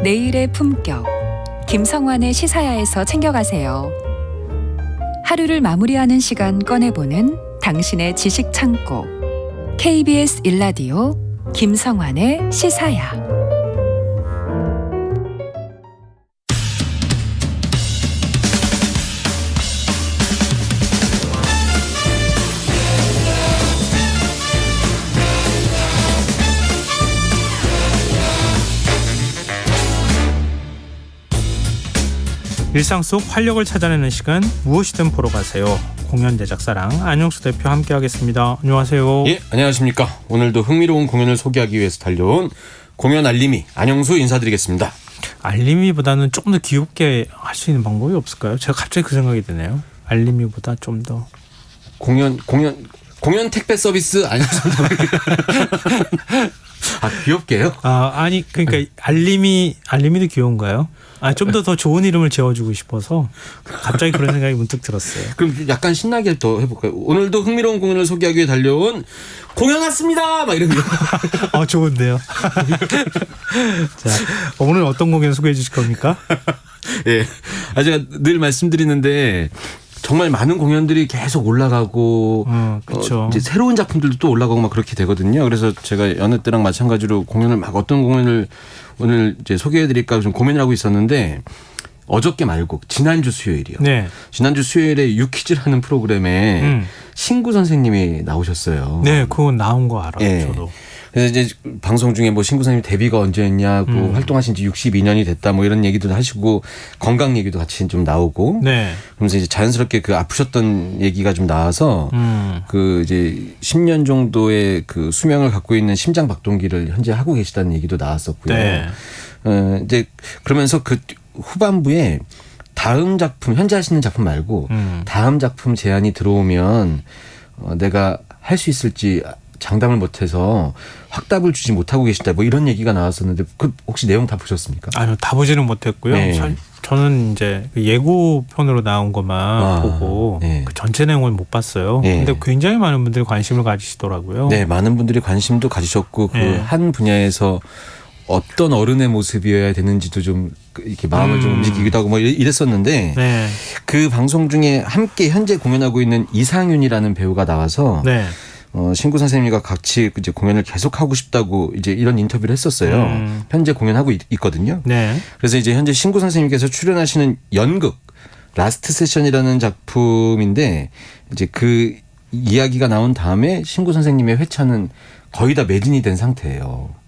내일의 품격, 김성환의 시사야에서 챙겨가세요. 하루를 마무리하는 시간 꺼내보는 당신의 지식 창고. KBS 1라디오 김성환의 시사야. 일상 속 활력을 찾아내는 시간, 무엇이든 보러 가세요. 공연 제작사랑 안영수 대표 함께하겠습니다. 안녕하세요. 예, 안녕하십니까. 오늘도 흥미로운 공연을 소개하기 위해서 달려온 공연 알림이 안영수 인사드리겠습니다. 알림이보다는 조금 더 귀엽게 할 수 있는 방법이 없을까요? 제가 갑자기 그 생각이 드네요. 알림이보다 좀 더 공연 택배 서비스 아니었습니까? 아, 귀엽게요? 아니 그러니까 알림이도 귀여운가요? 좀 더 좋은 이름을 지어주고 싶어서 갑자기 그런 생각이 문득 들었어요. 그럼 약간 신나게 더 해볼까요? 오늘도 흥미로운 공연을 소개하기 위해 달려온 공연 왔습니다! 막 이런 거. 좋은데요. 자, 오늘 어떤 공연 소개해 주실 겁니까? 예. 제가 늘 말씀드리는데 정말 많은 공연들이 계속 올라가고 그렇죠. 이제 새로운 작품들도 또 올라가고 막 그렇게 되거든요. 그래서 제가 여느 때랑 마찬가지로 공연을 막 어떤 공연을 오늘 이제 소개해드릴까 좀 고민을 하고 있었는데 어저께 말고 지난주 수요일이요. 네. 지난주 수요일에 유퀴즈라는 프로그램에 신구 선생님이 나오셨어요. 네, 그건 나온 거 알아요. 예. 저도. 그래서 이제 방송 중에 뭐 신구 선생님 데뷔가 언제였냐고 활동하신 지 62년이 됐다 뭐 이런 얘기도 하시고 건강 얘기도 같이 좀 나오고 네. 그러면서 이제 자연스럽게 그 아프셨던 얘기가 좀 나와서 그 이제 10년 정도의 그 수명을 갖고 있는 심장 박동기를 현재 하고 계시다는 얘기도 나왔었고요. 네. 이제 그러면서 그 후반부에 다음 작품 현재 하시는 작품 말고 다음 작품 제안이 들어오면 내가 할 수 있을지 장담을 못해서 확답을 주지 못하고 계시다 뭐 이런 얘기가 나왔었는데 그 혹시 내용 다 보셨습니까? 아니요, 다 보지는 못했고요. 네. 저는 이제 예고편으로 나온 것만 보고 네. 그 전체 내용을 못 봤어요. 네. 근데 굉장히 많은 분들이 관심을 가지시더라고요. 네, 많은 분들이 관심도 가지셨고 그 네. 한 분야에서 어떤 어른의 모습이어야 되는지도 좀 이렇게 마음을 좀 움직이기도 하고 뭐 이랬었는데 네. 그 방송 중에 함께 현재 공연하고 있는 이상윤이라는 배우가 나와서 네. 신구 선생님과 같이 이제 공연을 계속하고 싶다고 이제 이런 인터뷰를 했었어요. 현재 공연하고 있거든요. 네. 그래서 이제 현재 신구 선생님께서 출연하시는 연극 라스트 세션이라는 작품인데 이제 그 이야기가 나온 다음에 신구 선생님의 회차는 거의 다 매진이 된 상태예요.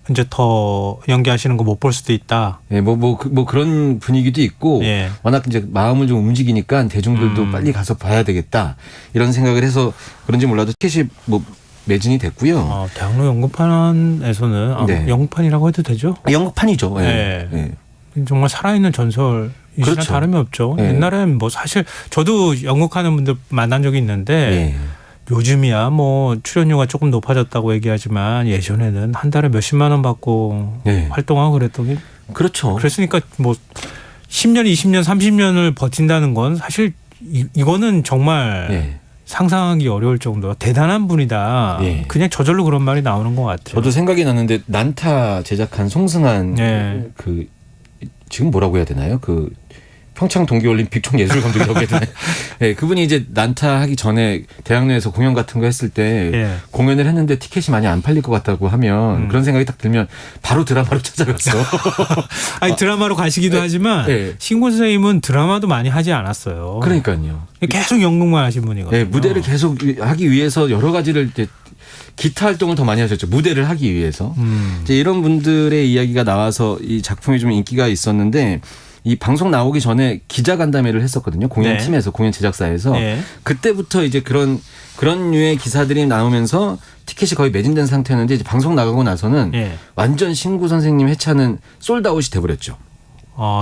이제 더 연기하시는 거 못 볼 수도 있다. 예, 뭐 그런 분위기도 있고 예. 워낙 이제 마음을 좀 움직이니까 대중들도 빨리 가서 봐야 되겠다 이런 생각을 해서 그런지 몰라도 티켓이 뭐 매진이 됐고요. 대학로 연극판에서는 네. 연극판이라고 해도 되죠? 연극판이죠. 예. 네. 예. 정말 살아있는 전설이시나 그렇죠. 다름이 없죠. 네. 옛날엔 뭐 사실 저도 연극하는 분들 만난 적이 있는데 예. 요즘이야 뭐 출연료가 조금 높아졌다고 얘기하지만 예전에는 한 달에 몇십만 원 받고 네. 활동하고 그랬던 게 그렇죠. 그랬으니까 뭐 10년, 20년, 30년을 버틴다는 건 사실 이거는 정말 예. 상상하기 어려울 정도로 대단한 분이다. 예. 그냥 저절로 그런 말이 나오는 것 같아요. 저도 생각이 나는데 난타 제작한 송승한 예. 그 지금 뭐라고 해야 되나요? 그 평창 동계올림픽 총예술감독이라고 해야 되나요? 네, 그분이 이제 난타 하기 전에 대학로에서 공연 같은 거 했을 때 예. 공연을 했는데 티켓이 많이 안 팔릴 것 같다고 하면 그런 생각이 딱 들면 바로 드라마로 찾아갔어. 아니 드라마로 가시기도 하지만 네. 신구 선생님은 드라마도 많이 하지 않았어요. 그러니까요. 계속 연극만 하신 분이거든요. 네, 무대를 계속 하기 위해서 여러 가지를 이제 기타 활동을 더 많이 하셨죠. 무대를 하기 위해서. 이제 이런 분들의 이야기가 나와서 이 작품이 좀 인기가 있었는데 이 방송 나오기 전에 기자간담회를 했었거든요. 공연팀에서, 공연 제작사에서. 네. 그때부터 이제 그런 류의 기사들이 나오면서 티켓이 거의 매진된 상태였는데 이제 방송 나가고 나서는 네. 완전 신구 선생님 회차는 솔드아웃이 돼버렸죠.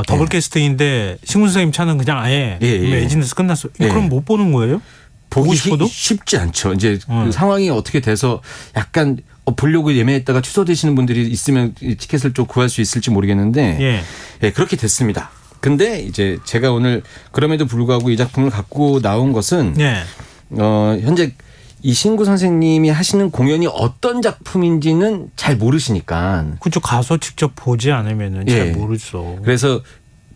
더블 캐스팅인데 신구 선생님 차는 그냥 아예 매진돼서 끝났어요. 예. 그럼 못 보는 거예요? 보고 싶어도? 쉽지 않죠. 이제 그 상황이 어떻게 돼서 약간 보려고 예매했다가 취소되시는 분들이 있으면 티켓을 좀 구할 수 있을지 모르겠는데 예, 그렇게 됐습니다. 근데 이제 제가 오늘 그럼에도 불구하고 이 작품을 갖고 나온 것은 현재 이 신구 선생님이 하시는 공연이 어떤 작품인지는 잘 모르시니까. 그쪽 가서 직접 보지 않으면은 예. 잘 모르죠. 그래서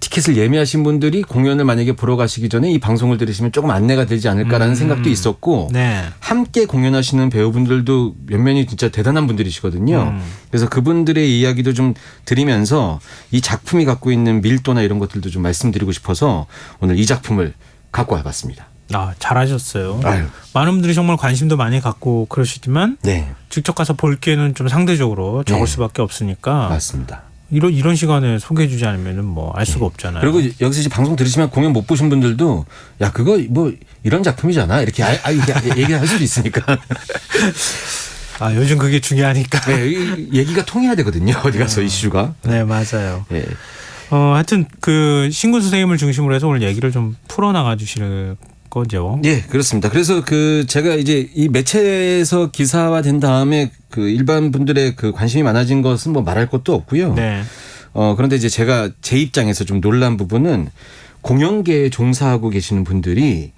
티켓을 예매하신 분들이 공연을 만약에 보러 가시기 전에 이 방송을 들으시면 조금 안내가 되지 않을까라는 생각도 있었고 네. 함께 공연하시는 배우분들도 몇몇이 진짜 대단한 분들이시거든요. 그래서 그분들의 이야기도 좀 드리면서 이 작품이 갖고 있는 밀도나 이런 것들도 좀 말씀드리고 싶어서 오늘 이 작품을 갖고 와봤습니다. 아, 잘하셨어요. 아유. 많은 분들이 정말 관심도 많이 갖고 그러시지만 네, 직접 가서 볼 기회는 좀 상대적으로 적을 네. 수밖에 없으니까 맞습니다. 이런 시간에 소개해주지 않으면은 뭐 알 수가 없잖아요. 그리고 여기서 이제 방송 들으시면 공연 못 보신 분들도 야 그거 뭐 이런 작품이잖아 이렇게 이렇게 얘기할 수도 있으니까. 아, 요즘 그게 중요하니까. 네, 얘기가 통해야 되거든요. 어디 가서 이슈가. 네, 맞아요. 네. 하여튼 그 신구 선생님을 중심으로 해서 오늘 얘기를 좀 풀어나가 주실 거죠. 예, 그렇습니다. 그래서 그 제가 이제 이 매체에서 기사화된 다음에 그 일반 분들의 그 관심이 많아진 것은 뭐 말할 것도 없고요. 네. 그런데 이제 제가 제 입장에서 좀 놀란 부분은 공연계에 종사하고 계시는 분들이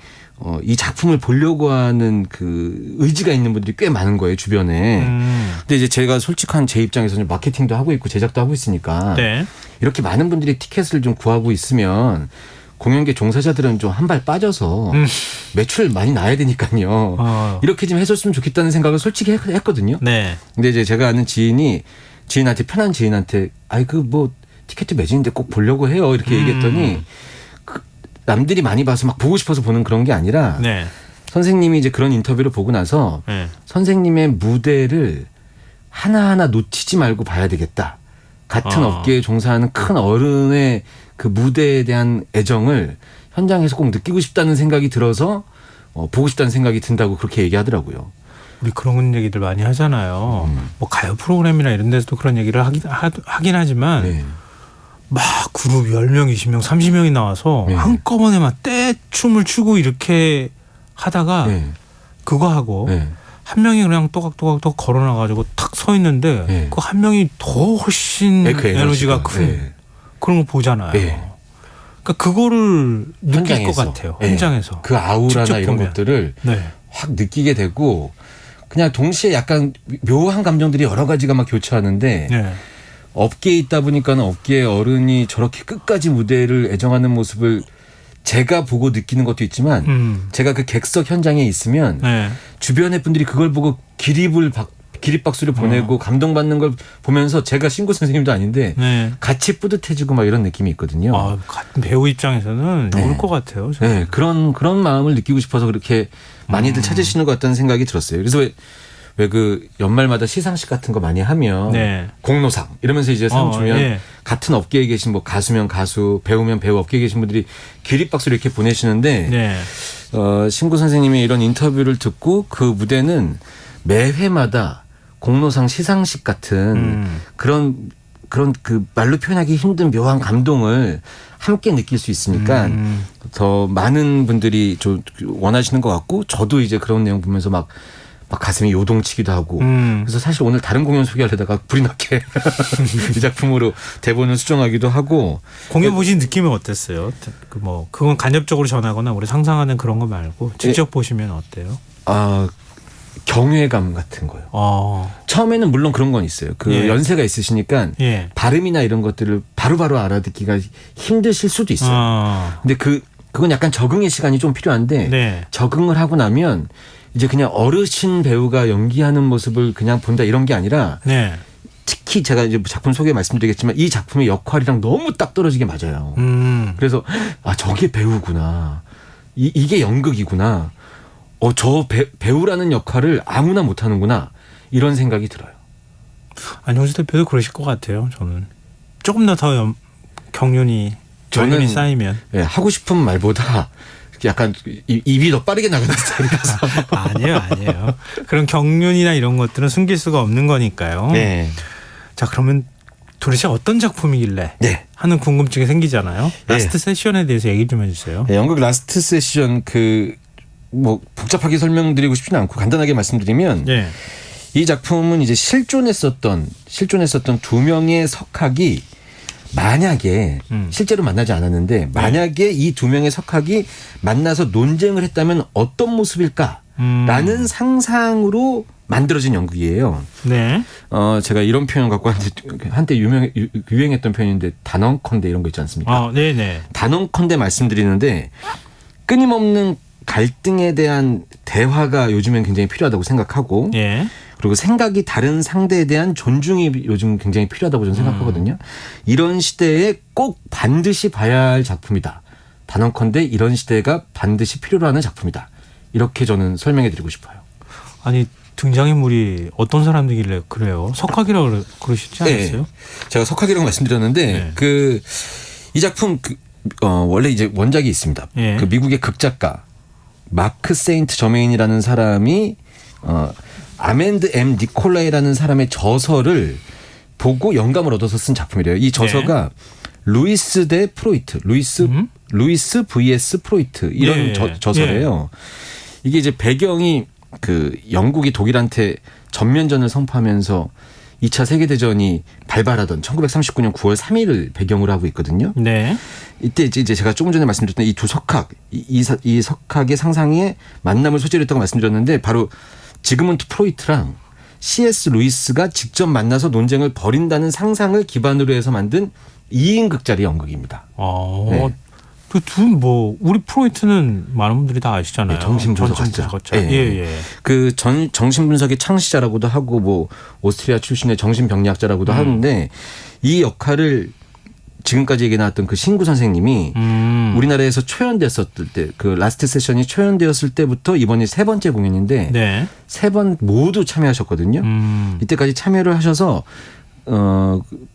이 작품을 보려고 하는 그 의지가 있는 분들이 꽤 많은 거예요, 주변에. 근데 이제 제가 솔직한 제 입장에서는 마케팅도 하고 있고 제작도 하고 있으니까 네. 이렇게 많은 분들이 티켓을 좀 구하고 있으면 공연계 종사자들은 좀 한 발 빠져서 매출 많이 나야 되니까요. 이렇게 좀 해줬으면 좋겠다는 생각을 솔직히 했거든요. 네. 근데 이제 제가 아는 지인한테 편한 지인한테 아이 그 뭐 티켓 매진인데 꼭 보려고 해요 이렇게 얘기했더니 그 남들이 많이 봐서 막 보고 싶어서 보는 그런 게 아니라 네. 선생님이 이제 그런 인터뷰를 보고 나서 네. 선생님의 무대를 하나하나 놓치지 말고 봐야 되겠다. 같은 업계에 종사하는 큰 어른의 그 무대에 대한 애정을 현장에서 꼭 느끼고 싶다는 생각이 들어서 보고 싶다는 생각이 든다고 그렇게 얘기하더라고요. 우리 그런 얘기들 많이 하잖아요. 뭐 가요 프로그램이나 이런 데서도 그런 얘기를 하긴 하지만 네. 막 그룹 10명, 20명, 30명이 나와서 네. 한꺼번에 막 떼춤을 추고 이렇게 하다가 네. 그거 하고 네. 한 명이 그냥 또각또각 걸어나가지고 탁 서 있는데 네. 그 한 명이 더 훨씬 그 에너지가 큰 네. 그런 거 보잖아요. 네. 그러니까 그거를 느낄 현장에서. 것 같아요. 네. 현장에서. 그 아우라나 직접 이런 보면. 것들을 네. 확 느끼게 되고 그냥 동시에 약간 묘한 감정들이 여러 가지가 막 교차하는데 네. 업계에 있다 보니까는 업계의 어른이 저렇게 끝까지 무대를 애정하는 모습을 제가 보고 느끼는 것도 있지만 제가 그 객석 현장에 있으면 네. 주변의 분들이 그걸 보고 기립박수를 보내고 감동받는 걸 보면서 제가 신구 선생님도 아닌데 네. 같이 뿌듯해지고 막 이런 느낌이 있거든요. 아, 같은 배우 입장에서는 네. 좋을 것 같아요. 저는. 네, 그런 마음을 느끼고 싶어서 그렇게 많이들 찾으시는 것 같다는 생각이 들었어요. 그래서 왜 그 연말마다 시상식 같은 거 많이 하면 네. 공로상 이러면서 이제 상 주면 예. 같은 업계에 계신 뭐 가수면 가수, 배우면 배우 업계에 계신 분들이 기립박수를 이렇게 보내시는데 네. 신구 선생님의 이런 인터뷰를 듣고 그 무대는 매회마다 공로상 시상식 같은 그런 그 말로 표현하기 힘든 묘한 감동을 함께 느낄 수 있으니까 더 많은 분들이 원하시는 것 같고 저도 이제 그런 내용 보면서 막 가슴이 요동치기도 하고 그래서 사실 오늘 다른 공연 소개하려다가 불이 나게 이 작품으로 대본을 수정하기도 하고 공연 보신 느낌이 어땠어요? 그건 간접적으로 전하거나 우리 상상하는 그런 거 말고 직접 보시면 어때요? 경외감 같은 거요. 처음에는 물론 그런 건 있어요. 그 예. 연세가 있으시니까 예. 발음이나 이런 것들을 바로바로 알아듣기가 힘드실 수도 있어요. 근데 그건 약간 적응의 시간이 좀 필요한데 네. 적응을 하고 나면 이제 그냥 어르신 배우가 연기하는 모습을 그냥 본다 이런 게 아니라 네. 특히 제가 이제 작품 소개 말씀드리겠지만 이 작품의 역할이랑 너무 딱 떨어지게 맞아요. 그래서 저게 배우구나. 이게 연극이구나. 저 배우라는 역할을 아무나 못하는구나. 이런 생각이 들어요. 안영수 대표도 그러실 것 같아요. 저는 조금 더 경륜이 쌓이면 예, 하고 싶은 말보다 약간 입이 더 빠르게 나가는 스타일이라서 아니에요. 그런 경륜이나 이런 것들은 숨길 수가 없는 거니까요. 네. 자, 그러면 도대체 어떤 작품이길래 네. 하는 궁금증이 생기잖아요. 네. 라스트 세션에 대해서 얘기 좀 해주세요. 네, 연극 라스트 세션 복잡하게 설명드리고 싶지는 않고 간단하게 말씀드리면 네. 이 작품은 이제 실존했었던 두 명의 석학이 만약에 실제로 만나지 않았는데 만약에 이 두 명의 석학이 만나서 논쟁을 했다면 어떤 모습일까? 라는 상상으로 만들어진 연극이에요. 네. 제가 이런 표현 갖고 한때 유행했던 표현인데 단언컨대 이런 거 있지 않습니까? 아, 네네. 단언컨대 말씀드리는데 끊임없는 갈등에 대한 대화가 요즘엔 굉장히 필요하다고 생각하고 예. 그리고 생각이 다른 상대에 대한 존중이 요즘 굉장히 필요하다고 저는 생각하거든요. 이런 시대에 꼭 반드시 봐야 할 작품이다. 단언컨대 이런 시대가 반드시 필요로 하는 작품이다. 이렇게 저는 설명해 드리고 싶어요. 아니 등장인물이 어떤 사람들이길래 그래요? 석학이라고 그러시지 않았어요? 네. 제가 석학이라고 말씀드렸는데 네. 이 작품 원래 이제 원작이 있습니다. 예. 그 미국의 극작가 마크 세인트 저메인이라는 사람이 아멘드 M 니콜라이라는 사람의 저서를 보고 영감을 얻어서 쓴 작품이래요. 이 저서가 루이스 대 프로이트, 루이스 vs 프로이트 이런 예. 저서래요. 이게 이제 배경이 그 영국이 독일한테 전면전을 선포하면서 2차 세계대전이 발발하던 1939년 9월 3일을 배경으로 하고 있거든요. 네. 이때 이제 제가 조금 전에 말씀드렸던 이 두 석학, 이 석학의 상상에 만남을 소재로 했다고 말씀드렸는데 바로 지그문트 프로이트랑 C.S. 루이스가 직접 만나서 논쟁을 벌인다는 상상을 기반으로 해서 만든 2인극짜리 연극입니다. 네. 우리 프로이트는 많은 분들이 다 아시잖아요. 네, 정신분석학자. 예. 그 정신분석의 창시자라고도 하고 뭐 오스트리아 출신의 정신병리학자라고도 하는데 이 역할을 지금까지 얘기 나왔던 그 신구 선생님이 우리나라에서 초연됐었을 때 그 라스트 세션이 초연되었을 때부터 이번이 세 번째 공연인데 네. 세 번 모두 참여하셨거든요. 이때까지 참여를 하셔서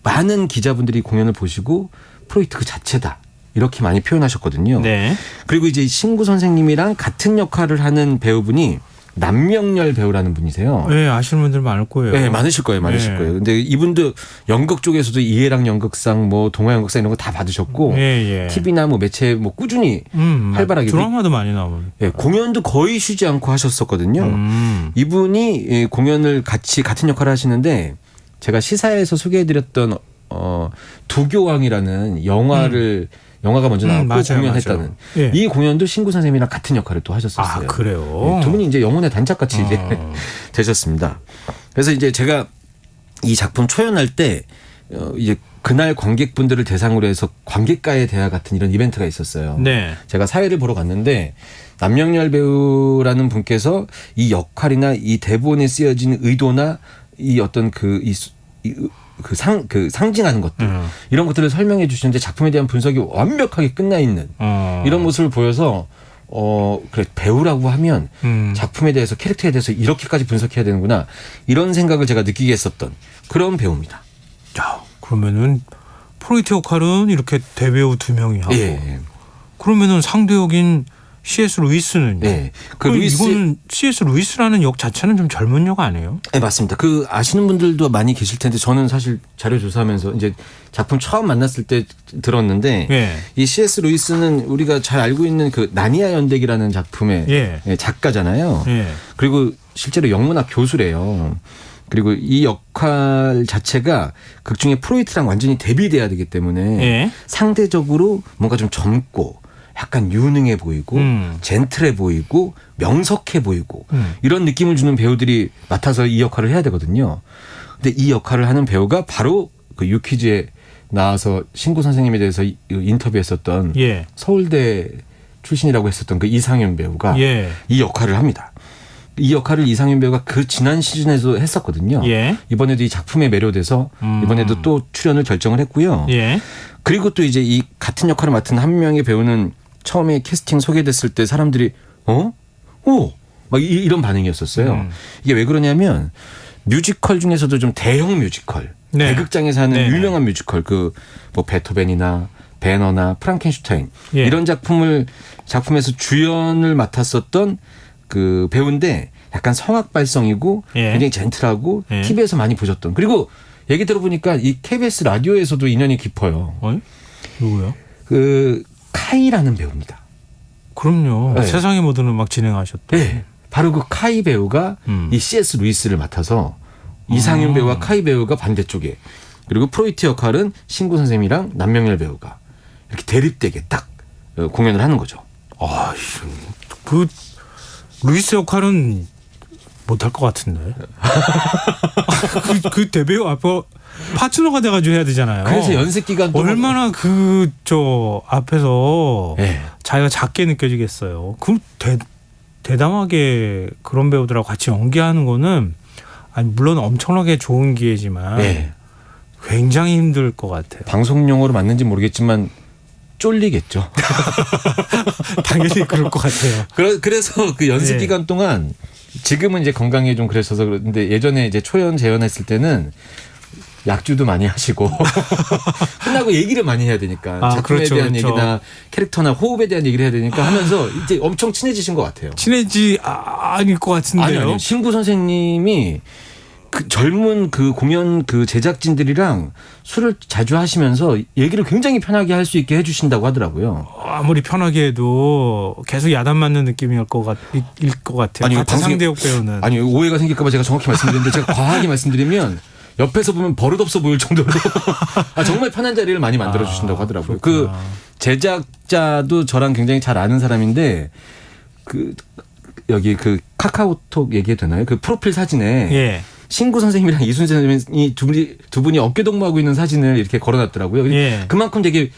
많은 기자분들이 공연을 보시고 프로이트 그 자체다. 이렇게 많이 표현하셨거든요. 네. 그리고 이제 신구 선생님이랑 같은 역할을 하는 배우분이 남명렬 배우라는 분이세요. 네, 아시는 분들 많을 거예요. 네, 많으실 거예요. 근데 이분도 연극 쪽에서도 이해랑 연극상, 뭐 동화 연극상 이런 거 다 받으셨고, TV나 뭐 매체 뭐 꾸준히 활발하게 드라마도 많이 나오는. 네, 공연도 거의 쉬지 않고 하셨었거든요. 이분이 공연을 같은 역할을 하시는데 제가 시사에서 소개해드렸던 두교왕이라는 영화가 먼저 나왔고 공연했다는 예. 이 공연도 신구 선생님이랑 같은 역할을 또 하셨었어요. 아, 그래요? 네, 두 분이 이제 영혼의 단짝같이 이제 되셨습니다. 그래서 이제 제가 이 작품 초연할 때 이제 그날 관객분들을 대상으로 해서 관객과의 대화 같은 이런 이벤트가 있었어요. 네. 제가 사회를 보러 갔는데 남명렬 배우라는 분께서 이 역할이나 이 대본에 쓰여진 의도나 이 어떤 상징하는 것들 이런 것들을 설명해 주시는데 작품에 대한 분석이 완벽하게 끝나 있는 이런 모습을 보여서 그래 배우라고 하면 작품에 대해서 캐릭터에 대해서 이렇게까지 분석해야 되는구나 이런 생각을 제가 느끼게 했었던 그런 배우입니다. 야, 그러면은 프로이트 역할은 이렇게 대배우 2명이 하고 그러면은 상대역인 C.S. 루이스는요? 네. 이거는 C.S. 루이스라는 역 자체는 좀 젊은 역 아니에요? 네, 맞습니다. 아시는 분들도 많이 계실 텐데 저는 사실 자료 조사하면서 이제 작품 처음 만났을 때 들었는데 이 C.S. 루이스는 우리가 잘 알고 있는 그 나니아 연대기라는 작품의 작가잖아요. 그리고 실제로 영문학 교수래요. 그리고 이 역할 자체가 극 중에 프로이트랑 완전히 대비돼야 되기 때문에 상대적으로 뭔가 좀 젊고 약간 유능해 보이고 젠틀해 보이고 명석해 보이고 이런 느낌을 주는 배우들이 맡아서 이 역할을 해야 되거든요. 근데 이 역할을 하는 배우가 바로 그 유퀴즈에 나와서 신구 선생님에 대해서 인터뷰했었던 서울대 출신이라고 했었던 그 이상윤 배우가 이 역할을 합니다. 이 역할을 이상윤 배우가 그 지난 시즌에도 했었거든요. 이번에도 이 작품에 매료돼서 이번에도 또 출연을 결정을 했고요. 그리고 또 이제 이 같은 역할을 맡은 한 명의 배우는 처음에 캐스팅 소개됐을 때 사람들이 막 이런 반응이었었어요. 이게 왜 그러냐면 뮤지컬 중에서도 좀 대형 뮤지컬, 대극장에서 하는 유명한 뮤지컬 뭐 베토벤이나 베너나 프랑켄슈타인 이런 작품에서 주연을 맡았었던 그 배우인데 약간 성악 발성이고 굉장히 젠틀하고 TV에서 많이 보셨던 그리고 얘기 들어보니까 이 KBS 라디오에서도 인연이 깊어요. 누구요? 그 카이라는 배우입니다. 그럼요. 세상의 모든 음악 진행하셨던. 바로 그 카이 배우가 이 C.S. 루이스를 맡아서 이상윤 배우와 카이 배우가 반대쪽에 그리고 프로이트 역할은 신구 선생님이랑 남명렬 배우가 이렇게 대립되게 딱 공연을 하는 거죠. 루이스 역할은 못할 것 같은데. 그 대배우 앞에 파트너가 돼가지고 해야 되잖아요. 그래서 연습 기간 동안 얼마나 저 앞에서 예. 자기가 작게 느껴지겠어요. 그 대담하게 그런 배우들하고 같이 연기하는 거는 아니 물론 엄청나게 좋은 기회지만 예. 굉장히 힘들 것 같아요. 방송용어로 맞는지 모르겠지만 쫄리겠죠. 당연히 그럴 것 같아요. 그래서 그 연습 예. 기간 동안 지금은 이제 건강에 좀 그러셔서 그런데 예전에 이제 초연 재연했을 때는 약주도 많이 하시고 끝나고 얘기를 많이 해야 되니까 작품에 그렇죠, 대한 그렇죠. 얘기나 캐릭터나 호흡에 대한 얘기를 해야 되니까 하면서 이제 엄청 친해지신 것 같아요. 아닐 것 같은데요. 아니요. 신구 선생님이 그 젊은 그 공연 그 제작진들이랑 술을 자주 하시면서 얘기를 굉장히 편하게 할 수 있게 해주신다고 하더라고요. 아무리 편하게 해도 계속 야단 맞는 느낌일 것 같아요. 아니, 같은 상대역 배우는. 아니 오해가 생길까 봐 제가 정확히 말씀드리는데 제가 과하게 말씀드리면 옆에서 보면 버릇없어 보일 정도로 정말 편한 자리를 많이 만들어 주신다고 하더라고요. 그 그렇구나. 제작자도 저랑 굉장히 잘 아는 사람인데 그 여기 그 카카오톡 얘기해도 되나요? 그 프로필 사진에 예. 신구 선생님이랑 이순 선생님이 두 분이 어깨 동무하고 있는 사진을 이렇게 걸어놨더라고요. 예. 그만큼 되게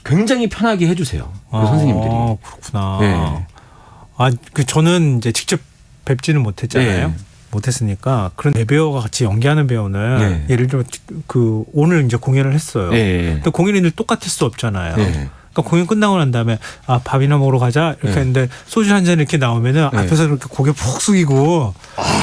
굉장히 편하게 해주세요. 그 선생님들이. 그렇구나. 네. 저는 이제 직접 뵙지는 못했잖아요. 네. 못했으니까 그런 대배우가 같이 연기하는 배우는 네. 예를 들어 그 오늘 이제 공연을 했어요. 네. 근데 공연이 늘 똑같을 수 없잖아요. 네. 그러니까 공연 끝나고 난 다음에 밥이나 먹으러 가자 이렇게 네. 했는데 소주 한 잔 이렇게 나오면은 네. 앞에서 이렇게 고개 푹 숙이고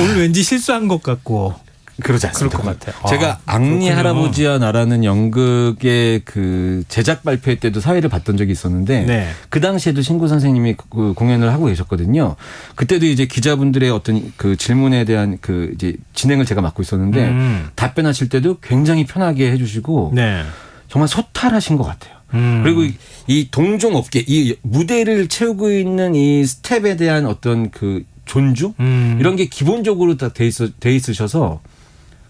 오늘 왠지 실수한 것 같고 그러지 않습니다. 그럴 것 같아요. 제가 앙리 그렇군요. 할아버지와 나라는 연극의 그 제작 발표회 때도 사회를 봤던 적이 있었는데 네. 그 당시에도 신구 선생님이 그 공연을 하고 계셨거든요. 그때도 이제 기자분들의 어떤 그 질문에 대한 그 이제 진행을 제가 맡고 있었는데 답변하실 때도 굉장히 편하게 해주시고 네. 정말 소탈하신 것 같아요. 그리고 이 동종 업계, 이 무대를 채우고 있는 이 스텝에 대한 어떤 그 존중 이런 게 기본적으로 다 돼 있으셔서.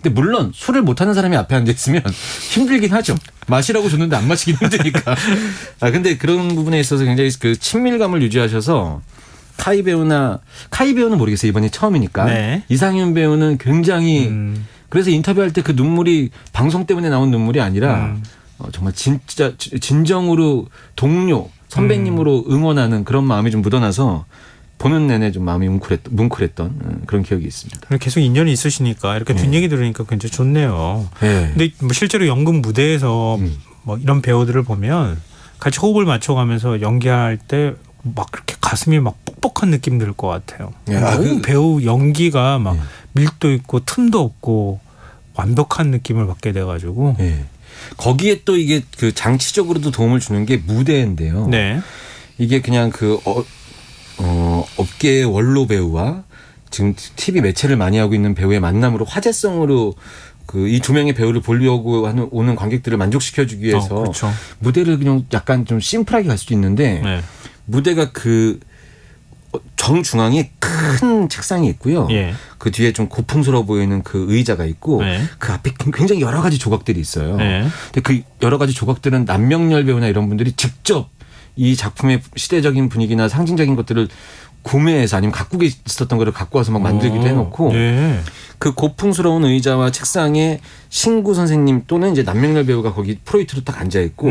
근데 물론 술을 못하는 사람이 앞에 앉아 있으면 힘들긴 하죠. 마시라고 줬는데 안 마시긴 힘드니까. 근데 그런 부분에 있어서 굉장히 그 친밀감을 유지하셔서 카이 배우는 모르겠어요. 이번이 처음이니까. 네. 이상윤 배우는 굉장히 그래서 인터뷰할 때 그 눈물이 방송 때문에 나온 눈물이 아니라 정말 진짜 진정으로 동료 선배님으로 응원하는 그런 마음이 좀 묻어나서 보는 내내 좀 마음이 뭉클했던 그런 기억이 있습니다. 계속 인연이 있으시니까 이렇게 뒷얘기 들으니까 굉장히 좋네요. 네. 근데 뭐 실제로 연극 무대에서 뭐 이런 배우들을 보면 같이 호흡을 맞춰가면서 연기할 때 막 그렇게 가슴이 막 뻑뻑한 느낌 들 것 같아요. 네. 너무 배우 연기가 막 밀도 있고 틈도 없고 완벽한 느낌을 받게 돼가지고. 네. 거기에 또 이게 그 장치적으로도 도움을 주는 게 무대인데요. 네. 이게 그냥 그 업계의 원로 배우와 지금 TV 매체를 많이 하고 있는 배우의 만남으로 화제성으로 그 이 두 명의 배우를 보려고 오는 관객들을 만족시켜주기 위해서 그렇죠. 무대를 그냥 약간 좀 심플하게 갈 수도 있는데 네. 무대가 그 정중앙에 큰 책상이 있고요. 예. 그 뒤에 좀 고풍스러워 보이는 그 의자가 있고 네. 그 앞에 굉장히 여러 가지 조각들이 있어요. 네. 근데 그 여러 가지 조각들은 남명열 배우나 이런 분들이 직접 이 작품의 시대적인 분위기나 상징적인 것들을 구매해서 아니면 갖고 있었던 거를 갖고 와서 막 만들기도 해놓고 네. 그 고풍스러운 의자와 책상에 신구 선생님 또는 이제 남명열 배우가 거기 프로이트로 딱 앉아 있고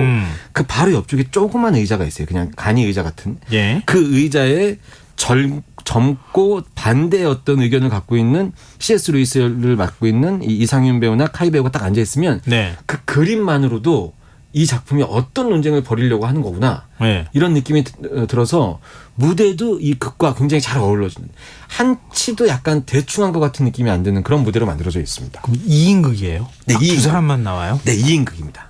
그 바로 옆쪽에 조그만 의자가 있어요. 그냥 간이 의자 같은 예. 그 의자에 젊고 반대의 어떤 의견을 갖고 있는 C.S. 루이스를 맡고 있는 이 이상윤 배우나 카이 배우가 딱 앉아 있으면 네. 그 그림만으로도 이 작품이 어떤 논쟁을 벌이려고 하는 거구나. 네. 이런 느낌이 들어서 무대도 이 극과 굉장히 잘 어우러지는 한치도 약간 대충한 것 같은 느낌이 안 드는 그런 무대로 만들어져 있습니다. 그럼 2인극이에요? 네, 두 2인극. 사람만 나와요? 네, 2인극입니다.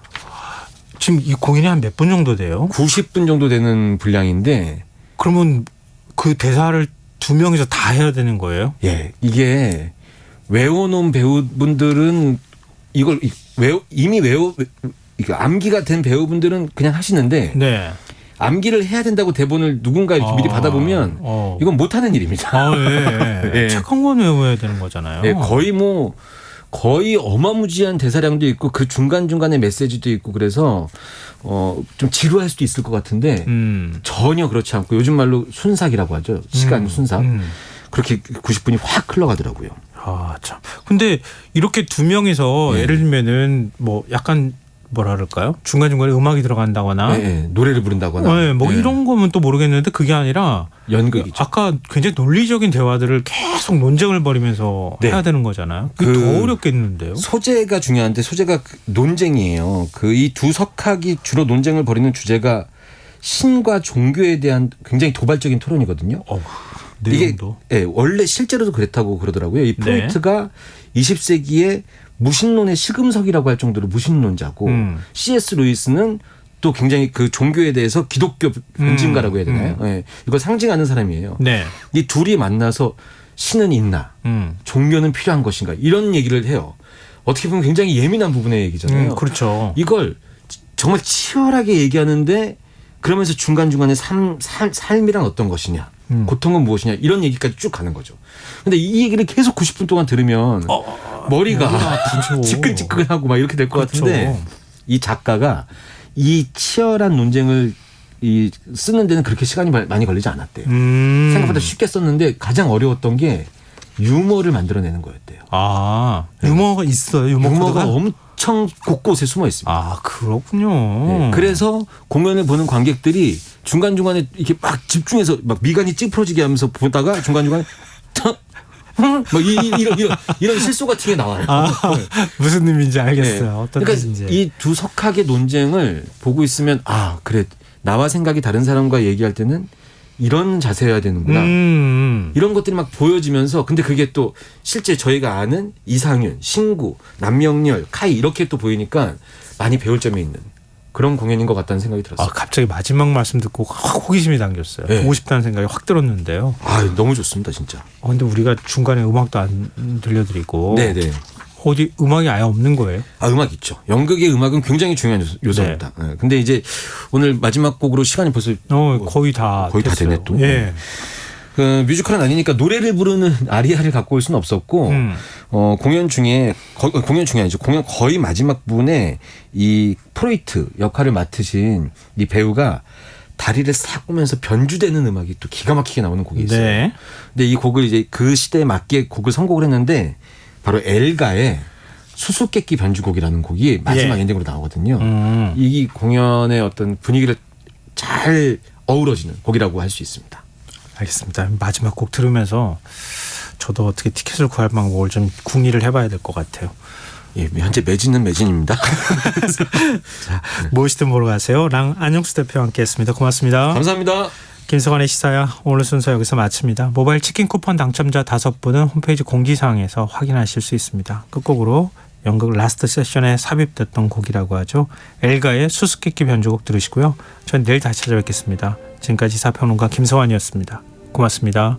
지금 이 공연이 한 몇 분 정도 돼요? 90분 정도 되는 분량인데 그러면 그 대사를 두 명이서 다 해야 되는 거예요? 예, 이게 외워놓은 배우분들은 이걸 이미 이게 암기가 된 배우분들은 그냥 하시는데 네. 암기를 해야 된다고 대본을 누군가 이렇게 미리 받아보면 이건 못하는 일입니다. 예. 예. 책 한 권 외워야 되는 거잖아요. 예, 거의 뭐 거의 어마무지한 대사량도 있고 그 중간중간에 메시지도 있고 그래서 좀 지루할 수도 있을 것 같은데 전혀 그렇지 않고 요즘 말로 순삭이라고 하죠. 시간 순삭. 그렇게 90분이 확 흘러가더라고요. 아, 참. 근데 이렇게 두 명이서 네. 예를 들면은 뭐 약간 뭐라 그럴까요? 중간중간에 음악이 들어간다거나 노래를 부른다거나 네, 뭐 이런 거면 또 모르겠는데 그게 아니라 연극이죠. 아까 굉장히 논리적인 대화들을 계속 논쟁을 벌이면서 네. 해야 되는 거잖아요. 그게 더 어렵겠는데요. 소재가 중요한데 소재가 논쟁이에요. 그 이 두 석학이 주로 논쟁을 벌이는 주제가 신과 종교에 대한 굉장히 도발적인 토론이거든요. 내용도. 이게 원래 실제로도 그랬다고 그러더라고요. 이 프로이트가 20세기에 무신론의 시금석이라고 할 정도로 무신론자고 C.S. 루이스는 또 굉장히 그 종교에 대해서 기독교 변증가라고 해야 되나요? 네. 이걸 상징하는 사람이에요. 네. 이 둘이 만나서 신은 있나, 종교는 필요한 것인가 이런 얘기를 해요. 어떻게 보면 굉장히 예민한 부분의 얘기잖아요. 그렇죠. 이걸 정말 치열하게 얘기하는데 그러면서 중간중간에 삶이란 어떤 것이냐, 고통은 무엇이냐 이런 얘기까지 쭉 가는 거죠. 근데 이 얘기를 계속 90분 동안 들으면 머리가 지끈지끈하고 막 이렇게 될 것 그렇죠. 같은데 이 작가가 이 치열한 논쟁을 쓰는 데는 그렇게 시간이 많이 걸리지 않았대요. 생각보다 쉽게 썼는데 가장 어려웠던 게 유머를 만들어내는 거였대요. 아, 유머가 있어요. 유머가 엄청 곳곳에 숨어 있습니다. 아, 그렇군요. 네, 그래서 공연을 보는 관객들이 중간중간에 이렇게 막 집중해서 막 미간이 찌푸러지게 하면서 보다가 중간중간에 막 이런 실수 같은 게 나와요. 무슨 의미인지 알겠어요. 네. 어떤 그러니까 뜻인지. 이 두 석학의 논쟁을 보고 있으면 아 그래 나와 생각이 다른 사람과 얘기할 때는 이런 자세여야 되는구나. 이런 것들이 막 보여지면서 근데 그게 또 실제 저희가 아는 이상윤, 신구, 남명렬, 카이 이렇게 또 보이니까 많이 배울 점이 있는 그런 공연인 것 같다는 생각이 들었어요. 아, 갑자기 마지막 말씀 듣고 확 호기심이 당겼어요. 네. 보고 싶다는 생각이 확 들었는데요. 아 너무 좋습니다 진짜. 근데 우리가 중간에 음악도 안 들려드리고 네네. 어디 음악이 아예 없는 거예요? 아 음악 있죠. 연극의 음악은 굉장히 중요한 요소입니다. 네. 근데 이제 오늘 마지막 곡으로 시간이 벌써 거의 다 됐어요. 되네 또. 예. 그 뮤지컬은 아니니까 노래를 부르는 아리아를 갖고 올 수는 없었고 공연 중에 아니죠. 공연 거의 마지막 부분에 이 프로이트 역할을 맡으신 이 배우가 다리를 싹 꼬면서 변주되는 음악이 또 기가 막히게 나오는 곡이 있어요. 네. 근데 이 곡을 이제 그 시대에 맞게 곡을 선곡을 했는데 바로 엘가의 수수께끼 변주곡이라는 곡이 마지막 엔딩으로 나오거든요. 이 공연의 어떤 분위기를 잘 어우러지는 곡이라고 할 수 있습니다. 알겠습니다. 마지막 곡 들으면서 저도 어떻게 티켓을 구할 방법을 좀 궁리를 해봐야 될 것 같아요. 예, 현재 매진은 매진입니다. 자, 무엇이든 보러 가세요. 랑 안영수 대표와 함께했습니다. 고맙습니다. 감사합니다. 김성환의 시사야 오늘 순서 여기서 마칩니다. 모바일 치킨 쿠폰 당첨자 5분은 홈페이지 공지사항에서 확인하실 수 있습니다. 끝곡으로 연극 라스트 세션에 삽입됐던 곡이라고 하죠. 엘가의 수수께끼 변주곡 들으시고요. 저는 내일 다시 찾아뵙겠습니다. 지금까지 시사평론가 김성환이었습니다. 고맙습니다.